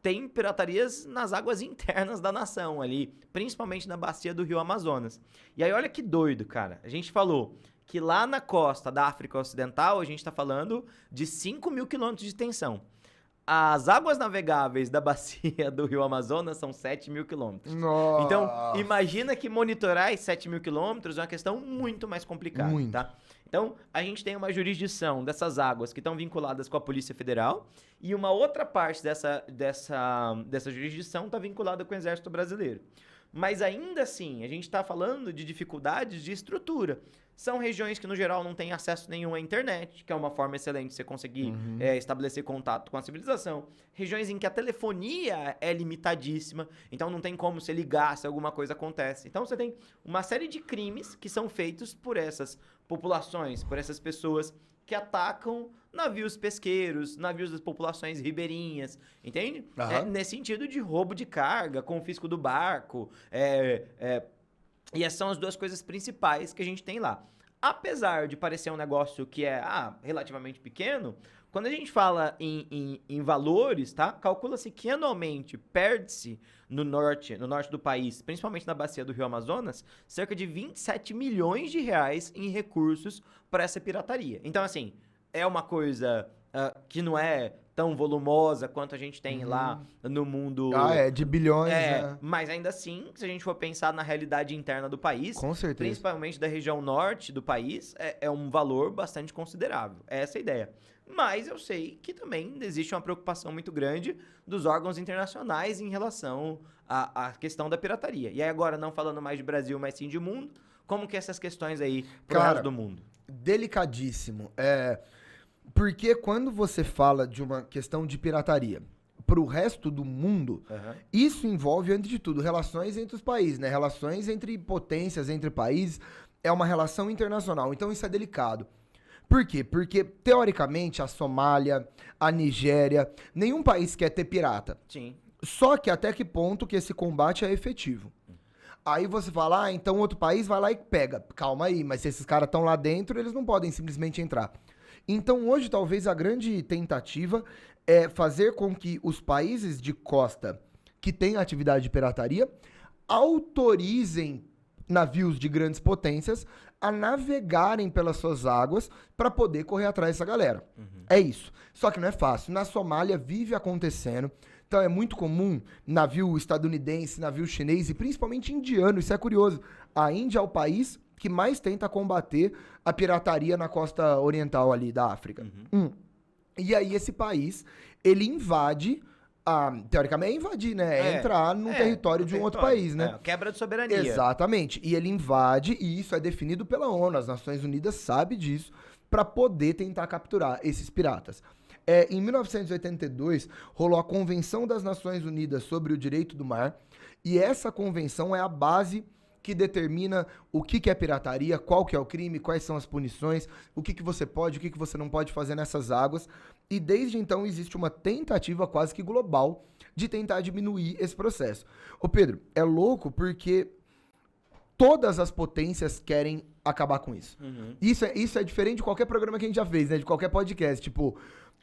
tem piratarias nas águas internas da nação ali, principalmente na bacia do Rio Amazonas. E aí olha que doido, cara, a gente falou que lá na costa da África Ocidental, a gente está falando de 5.000 quilômetros de extensão. As águas navegáveis da bacia do Rio Amazonas são 7.000 quilômetros. Nossa. Então, imagina que monitorar esses 7.000 quilômetros é uma questão muito mais complicada, tá? Então, a gente tem uma jurisdição dessas águas que estão vinculadas com a Polícia Federal e uma outra parte dessa jurisdição está vinculada com o Exército Brasileiro. Mas ainda assim, a gente está falando de dificuldades de estrutura. São regiões que, no geral, não têm acesso nenhum à internet, que é uma forma excelente de você conseguir estabelecer contato com a civilização. Regiões em que a telefonia é limitadíssima, então não tem como você ligar se alguma coisa acontece. Então você tem uma série de crimes que são feitos por essas populações, por essas pessoas que atacam navios pesqueiros, navios das populações ribeirinhas, entende? Nesse sentido de roubo de carga, confisco do barco, E essas são as duas coisas principais que a gente tem lá. Apesar de parecer um negócio que é relativamente pequeno, quando a gente fala em valores, tá? Calcula-se que anualmente perde-se no norte do país, principalmente na bacia do Rio Amazonas, cerca de 27 milhões de reais em recursos para essa pirataria. Então, assim, é uma coisa que não é tão volumosa quanto a gente tem lá no mundo. De bilhões, né? Mas ainda assim, se a gente for pensar na realidade interna do país, Com certeza. principalmente da região norte do país, é um valor bastante considerável. É essa a ideia. Mas eu sei que também existe uma preocupação muito grande dos órgãos internacionais em relação à questão da pirataria. E aí agora, não falando mais de Brasil, mas sim de mundo, como que essas questões aí pro resto do mundo? Delicadíssimo. Porque quando você fala de uma questão de pirataria pro resto do mundo, isso envolve, antes de tudo, relações entre os países, né? Relações entre potências, entre países, é uma relação internacional. Então isso é delicado. Por quê? Porque, teoricamente, a Somália, a Nigéria, nenhum país quer ter pirata. Sim. Só que até que ponto que esse combate é efetivo? Aí você fala, então outro país vai lá e pega. Calma aí, mas se esses caras estão lá dentro, eles não podem simplesmente entrar. Então hoje talvez a grande tentativa é fazer com que os países de costa que têm atividade de pirataria autorizem navios de grandes potências a navegarem pelas suas águas para poder correr atrás dessa galera. É isso. Só que não é fácil. Na Somália vive acontecendo. Então é muito comum navio estadunidense, navio chinês e principalmente indiano. Isso é curioso. A Índia é o país que mais tenta combater a pirataria na costa oriental ali da África. E aí esse país, ele invade, teoricamente é invadir, né? É entrar no território de um outro país, né? Quebra de soberania. Exatamente. E ele invade, e isso é definido pela ONU, as Nações Unidas sabem disso, para poder tentar capturar esses piratas. Em 1982, rolou a Convenção das Nações Unidas sobre o Direito do Mar, e essa convenção é a base que determina o que é pirataria, qual que é o crime, quais são as punições, o que você pode, o que você não pode fazer nessas águas. E desde então existe uma tentativa quase que global de tentar diminuir esse processo. Ô Pedro, é louco porque todas as potências querem acabar com isso. Isso é diferente de qualquer programa que a gente já fez, né? De qualquer podcast. Tipo,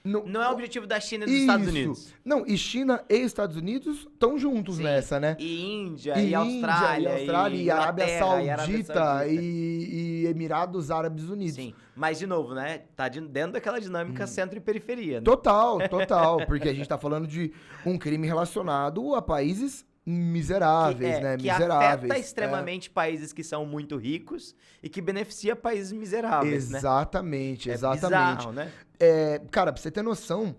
não é o objetivo da China e dos Estados Unidos. Não, e China e Estados Unidos estão juntos nessa, né? E Índia, e Austrália, e Arábia Saudita, e Emirados Árabes Unidos. Sim, mas de novo, né? Tá dentro daquela dinâmica centro e periferia, né? Total, porque a gente tá falando de um crime relacionado a países miseráveis, né? Que afeta extremamente países que são muito ricos e que beneficia países miseráveis, exatamente, né? Exatamente. Bizarro, né? Cara, pra você ter noção,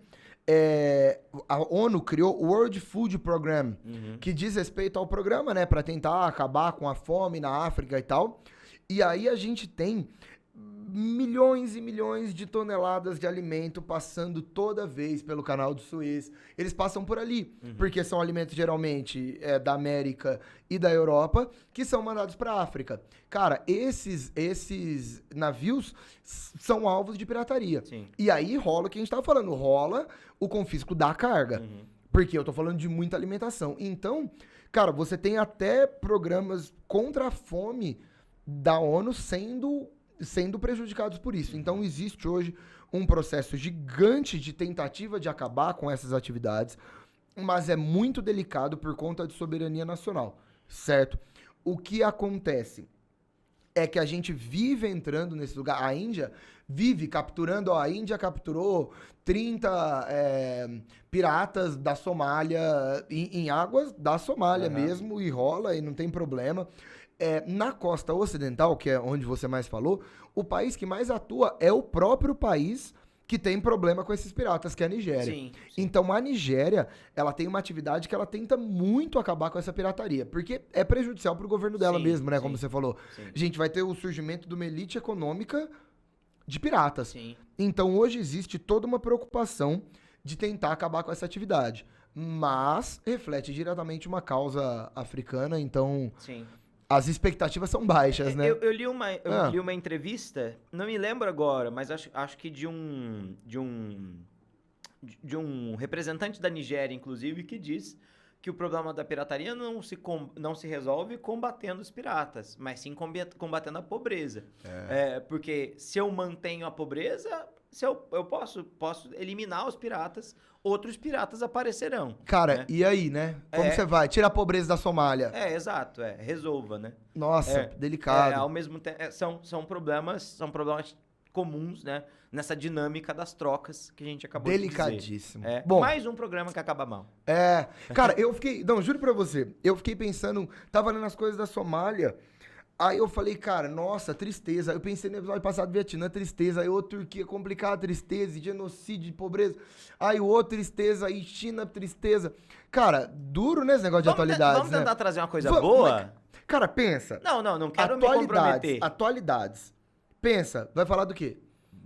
a ONU criou o World Food Program, que diz respeito ao programa, né? Pra tentar acabar com a fome na África e tal. E aí a gente tem milhões e milhões de toneladas de alimento passando toda vez pelo Canal do Suez. Eles passam por ali, porque são alimentos geralmente da América e da Europa, que são mandados para a África. Cara, esses navios são alvos de pirataria. Sim. E aí rola o que a gente tava falando, rola o confisco da carga. Porque eu tô falando de muita alimentação. Então, cara, você tem até programas contra a fome da ONU sendo prejudicados por isso. Então, existe hoje um processo gigante de tentativa de acabar com essas atividades, mas é muito delicado por conta de soberania nacional, certo? O que acontece é que a gente vive entrando nesse lugar. A Índia vive capturando, a Índia capturou 30 piratas da Somália, em águas da Somália mesmo, e rola, e não tem problema. Na costa ocidental, que é onde você mais falou, o país que mais atua é o próprio país que tem problema com esses piratas, que é a Nigéria. Sim. Então, a Nigéria, ela tem uma atividade que ela tenta muito acabar com essa pirataria, porque é prejudicial pro governo dela mesmo, né, como você falou. A gente vai ter o surgimento de uma elite econômica de piratas. Então, hoje existe toda uma preocupação de tentar acabar com essa atividade, mas reflete diretamente uma causa africana, então... As expectativas são baixas, né? Eu li uma entrevista, não me lembro agora, mas acho que de um representante da Nigéria, inclusive, que diz que o problema da pirataria não se resolve combatendo os piratas, mas sim combatendo a pobreza. Porque se eu mantenho a pobreza, eu posso eliminar os piratas, outros piratas aparecerão. Cara, né? e aí, né? Como você vai? Tira a pobreza da Somália. Exato, resolva, né? Nossa, delicado. Ao mesmo tempo, são problemas comuns, né? Nessa dinâmica das trocas que a gente acabou de dizer. Delicadíssimo. Bom, mais um programa que acaba mal. Cara, eu fiquei... Não, juro pra você. Eu fiquei pensando... Tava lendo as coisas da Somália. Aí eu falei, cara, nossa, tristeza. Eu pensei no episódio passado, Vietnã, tristeza. Aí outro, Turquia, complicado, tristeza. Genocídio, pobreza. Aí o outro, tristeza. Aí China, tristeza. Cara, duro, né, esse negócio de atualidades, Vamos tentar trazer uma coisa boa? Cara, pensa. Não quero me comprometer. Atualidades. Pensa, vai falar do quê?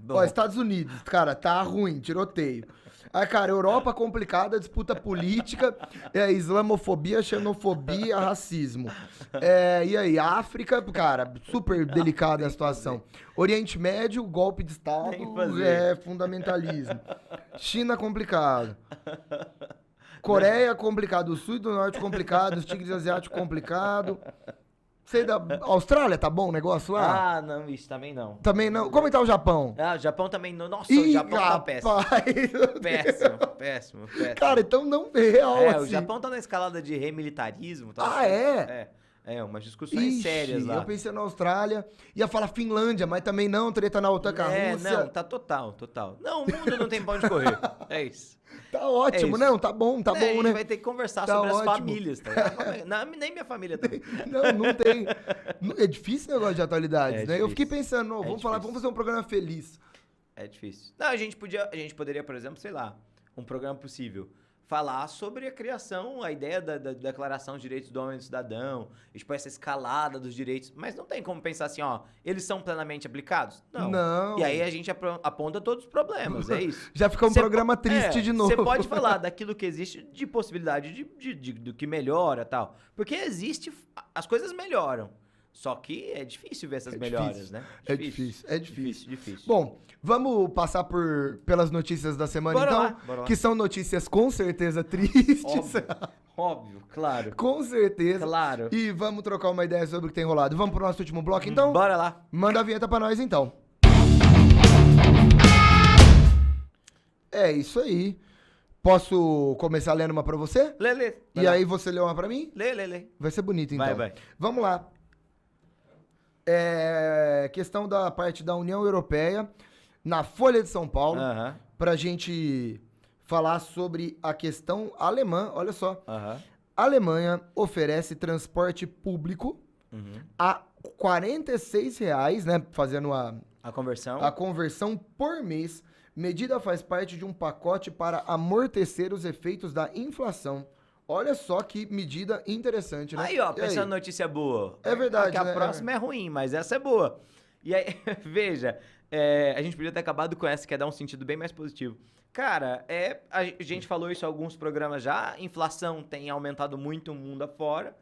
Ó, Estados Unidos, cara, tá ruim, tiroteio. Aí, cara, Europa complicada, disputa política, islamofobia, xenofobia, racismo. E aí, África, cara, super delicada a situação. Oriente Médio, golpe de Estado, fundamentalismo. China complicado. Coreia complicado, o Sul e do Norte complicado, os tigres asiáticos complicado. Sei da Austrália, tá bom o negócio lá? Não, isso também não. Também não. Como tá o Japão? O Japão também não. Nossa, o Japão tá péssimo. Cara, então não é real assim. O Japão tá na escalada de remilitarismo. Tá umas discussões sérias lá. Eu pensei na Austrália, ia falar Finlândia, mas também não, treta na OTAN com a Rússia. Não, tá total. Não, o mundo não tem pra onde correr. É isso. Tá ótimo, não, tá bom, né? A gente vai ter que conversar sobre as famílias, tá? Nem minha família também. Não tem. É difícil o negócio de atualidades, né? Difícil. Eu fiquei pensando, vamos fazer um programa feliz. É difícil. Não, a gente poderia, por exemplo, sei lá, um programa possível, falar sobre a criação, a ideia da Declaração de Direitos do Homem e do Cidadão, tipo, essa escalada dos direitos, mas não tem como pensar assim, eles são plenamente aplicados? Não. E aí a gente aponta todos os problemas, é isso. Já ficou um programa triste de novo. Você pode falar daquilo que existe de possibilidade do que melhora e tal, porque as coisas melhoram. Só que é difícil ver essas melhoras, né? É difícil. Difícil. Bom, vamos passar pelas notícias da semana, Bora lá. Que são notícias com certeza tristes. Óbvio, claro. Com certeza. Claro. E vamos trocar uma ideia sobre o que tem rolado. Vamos pro nosso último bloco, então? Bora lá. Manda a vinheta pra nós, então. É isso aí. Posso começar lendo uma pra você? Lê. E aí você lê uma pra mim? Lê. Vai ser bonito, então. Vai. Vamos lá. Questão da parte da União Europeia, na Folha de São Paulo, pra gente falar sobre a questão alemã. Olha só. A Alemanha oferece transporte público a R$46, né? Fazendo a conversão por mês. Medida faz parte de um pacote para amortecer os efeitos da inflação. Olha só que medida interessante, né? Aí, pensando em notícia boa. É verdade, a próxima é ruim, mas essa é boa. E aí, veja, a gente podia ter acabado com essa, que é dar um sentido bem mais positivo. Cara, a gente falou isso em alguns programas já, inflação tem aumentado muito o mundo afora,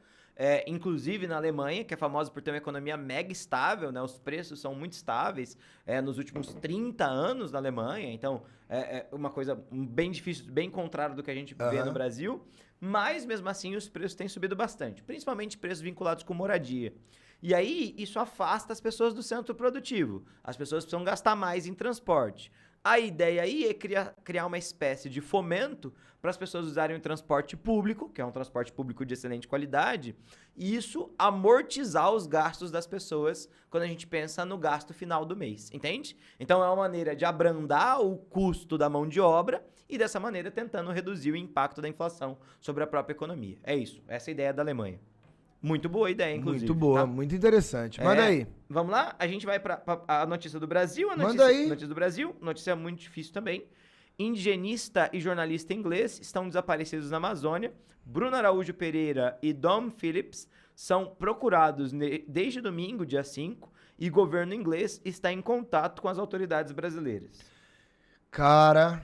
inclusive na Alemanha, que é famosa por ter uma economia mega estável, né? Os preços são muito estáveis nos últimos 30 anos na Alemanha, então é uma coisa bem difícil, bem contrária do que a gente vê no Brasil, mas mesmo assim os preços têm subido bastante, principalmente preços vinculados com moradia. E aí isso afasta as pessoas do centro produtivo, as pessoas precisam gastar mais em transporte. A ideia aí é criar uma espécie de fomento para as pessoas usarem o transporte público, que é um transporte público de excelente qualidade, e isso amortizar os gastos das pessoas quando a gente pensa no gasto final do mês, entende? Então é uma maneira de abrandar o custo da mão de obra e dessa maneira tentando reduzir o impacto da inflação sobre a própria economia. É isso, essa é a ideia da Alemanha. Muito boa ideia, inclusive. Muito boa, tá? Muito interessante. Manda aí. Vamos lá? A gente vai para a notícia do Brasil. Manda aí. Notícia do Brasil, notícia muito difícil também. Indigenista e jornalista inglês estão desaparecidos na Amazônia. Bruno Araújo Pereira e Dom Phillips são procurados desde domingo, dia 5, e o governo inglês está em contato com as autoridades brasileiras. Cara,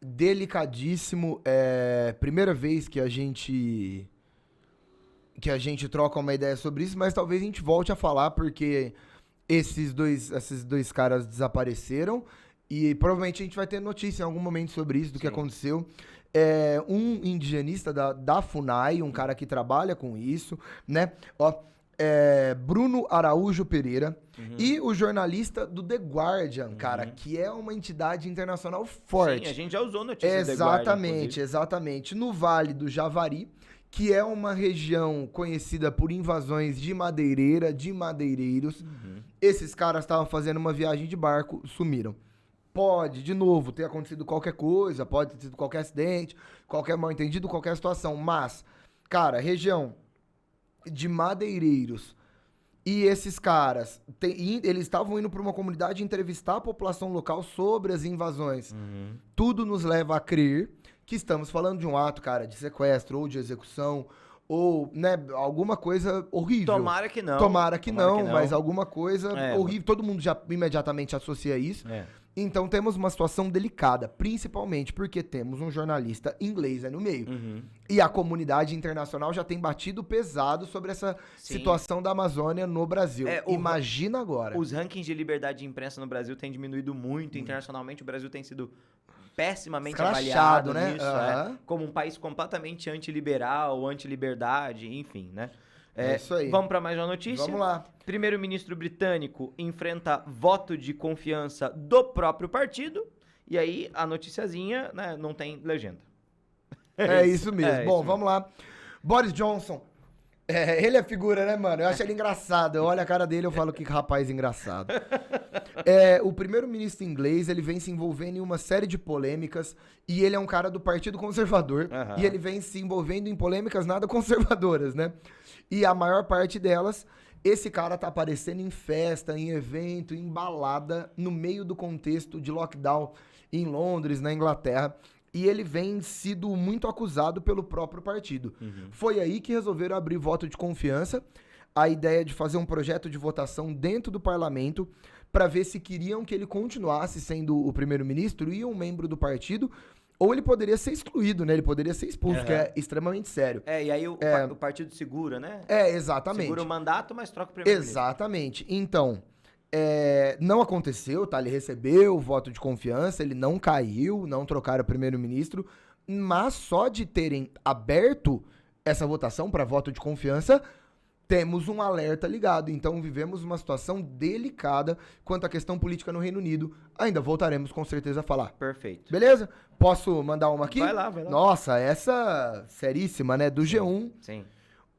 delicadíssimo. Primeira vez que a gente troca uma ideia sobre isso, mas talvez a gente volte a falar, porque esses dois caras desapareceram e provavelmente a gente vai ter notícia em algum momento sobre isso, do que aconteceu. um indigenista da FUNAI, um cara que trabalha com isso, né? Ó, Bruno Araújo Pereira e o jornalista do The Guardian, cara, que é uma entidade internacional forte. Sim, a gente já usou notícias do The Guardian, Exatamente, exatamente. No Vale do Javari, que é uma região conhecida por invasões de madeireira, de madeireiros. Esses caras estavam fazendo uma viagem de barco, sumiram. Pode, de novo, ter acontecido qualquer coisa, pode ter sido qualquer acidente, qualquer mal-entendido, qualquer situação. Mas, cara, região de madeireiros e esses caras, eles estavam indo para uma comunidade entrevistar a população local sobre as invasões. Tudo nos leva a crer que estamos falando de um ato, cara, de sequestro ou de execução ou, né, alguma coisa horrível. Tomara que não. Tomara que não, mas alguma coisa horrível. Todo mundo já imediatamente associa isso. Então temos uma situação delicada, principalmente porque temos um jornalista inglês aí no meio. E a comunidade internacional já tem batido pesado sobre essa situação da Amazônia no Brasil. Imagina agora. Os rankings de liberdade de imprensa no Brasil têm diminuído muito. Internacionalmente, o Brasil tem sido pessimamente avaliado, né? Nisso, como um país completamente antiliberal, antiliberdade, enfim, né? É isso aí. Vamos para mais uma notícia? Vamos lá. Primeiro-ministro britânico enfrenta voto de confiança do próprio partido. E aí, a noticiazinha, né, não tem legenda. É isso mesmo. Bom, vamos lá. Boris Johnson. Ele é figura, né, mano? Eu acho ele engraçado. Eu olho a cara dele e eu falo que rapaz engraçado. O primeiro-ministro inglês, ele vem se envolvendo em uma série de polêmicas e ele é um cara do Partido Conservador e ele vem se envolvendo em polêmicas nada conservadoras, né? E a maior parte delas, esse cara tá aparecendo em festa, em evento, em balada, no meio do contexto de lockdown em Londres, na Inglaterra. E ele vem sido muito acusado pelo próprio partido. Foi aí que resolveram abrir voto de confiança, a ideia de fazer um projeto de votação dentro do parlamento para ver se queriam que ele continuasse sendo o primeiro-ministro e um membro do partido, ou ele poderia ser excluído, né? Ele poderia ser expulso, que é extremamente sério. E aí o partido segura, né? Exatamente. Segura o mandato, mas troca o primeiro-ministro. Exatamente. Então, não aconteceu, tá? Ele recebeu o voto de confiança, ele não caiu, não trocaram o primeiro-ministro, mas só de terem aberto essa votação para voto de confiança, temos um alerta ligado. Então, vivemos uma situação delicada quanto à questão política no Reino Unido. Ainda voltaremos com certeza a falar. Perfeito. Beleza? Posso mandar uma aqui? Vai lá. Nossa, essa seríssima, né? Do G1. Sim.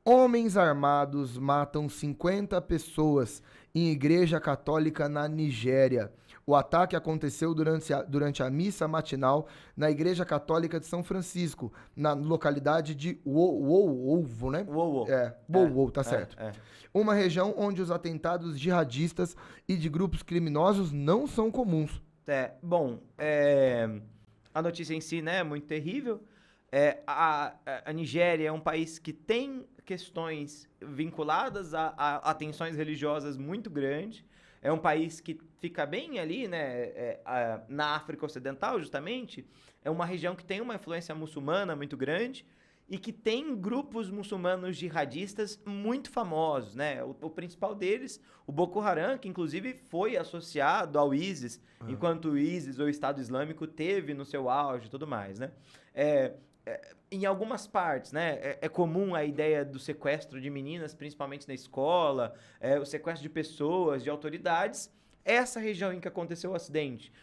Homens armados matam 50 pessoas em igreja católica na Nigéria. O ataque aconteceu durante a missa matinal na Igreja Católica de São Francisco, na localidade de Wowo, né? Wowo, tá certo. Uma região onde os atentados jihadistas e de grupos criminosos não são comuns. A notícia em si, né, é muito terrível. A Nigéria é um país que tem questões vinculadas a tensões religiosas muito grandes. É um país que fica bem ali, né, na África Ocidental, justamente. É uma região que tem uma influência muçulmana muito grande e que tem grupos muçulmanos jihadistas muito famosos, né? O principal deles, o Boko Haram, que inclusive foi associado ao ISIS, enquanto o ISIS, ou Estado Islâmico, teve no seu auge e tudo mais, né? Em algumas partes, né, é comum a ideia do sequestro de meninas, principalmente na escola, o sequestro de pessoas, de autoridades. Essa região em que aconteceu o acidente,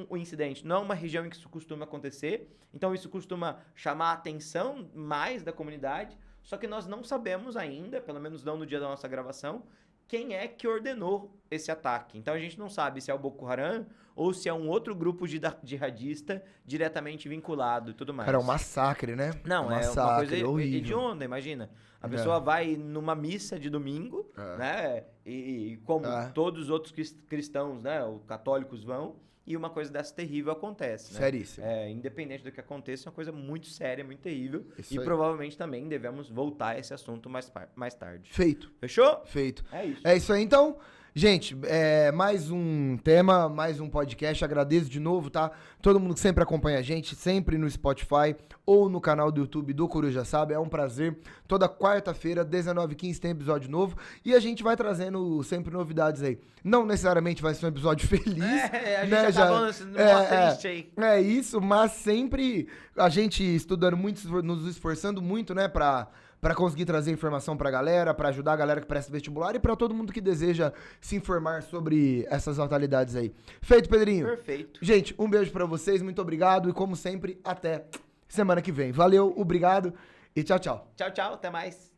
o incidente, não é uma região em que isso costuma acontecer, então isso costuma chamar a atenção mais da comunidade, só que nós não sabemos ainda, pelo menos não no dia da nossa gravação, quem é que ordenou esse ataque. Então a gente não sabe se é o Boko Haram ou se é um outro grupo jihadista diretamente vinculado e tudo mais. Cara, é um massacre, né? Não, massacre, é uma coisa horrível. hedionda, imagina. A pessoa vai numa missa de domingo, né? E como todos os outros cristãos, né? Os católicos vão, e uma coisa dessa terrível acontece, né? Seríssimo. Independente do que aconteça, é uma coisa muito séria, muito terrível. Isso e aí. provavelmente também devemos voltar a esse assunto mais tarde. Feito. Fechou? Feito. É isso. É isso aí, então. Gente, mais um tema, mais um podcast. Agradeço de novo, tá? Todo mundo que sempre acompanha a gente, sempre no Spotify ou no canal do YouTube do Coruja Sabe. É um prazer. Toda quarta-feira, 19h15, tem episódio novo. E a gente vai trazendo sempre novidades aí. Não necessariamente vai ser um episódio feliz. A gente né? já tá falando mó triste aí. É isso, mas sempre a gente estudando muito, nos esforçando muito, né, pra conseguir trazer informação pra galera, pra ajudar a galera que presta vestibular e pra todo mundo que deseja se informar sobre essas atualidades aí. Feito, Pedrinho? Perfeito. Gente, um beijo pra vocês, muito obrigado e como sempre, até semana que vem. Valeu, obrigado e tchau, tchau. Tchau, tchau. Até mais.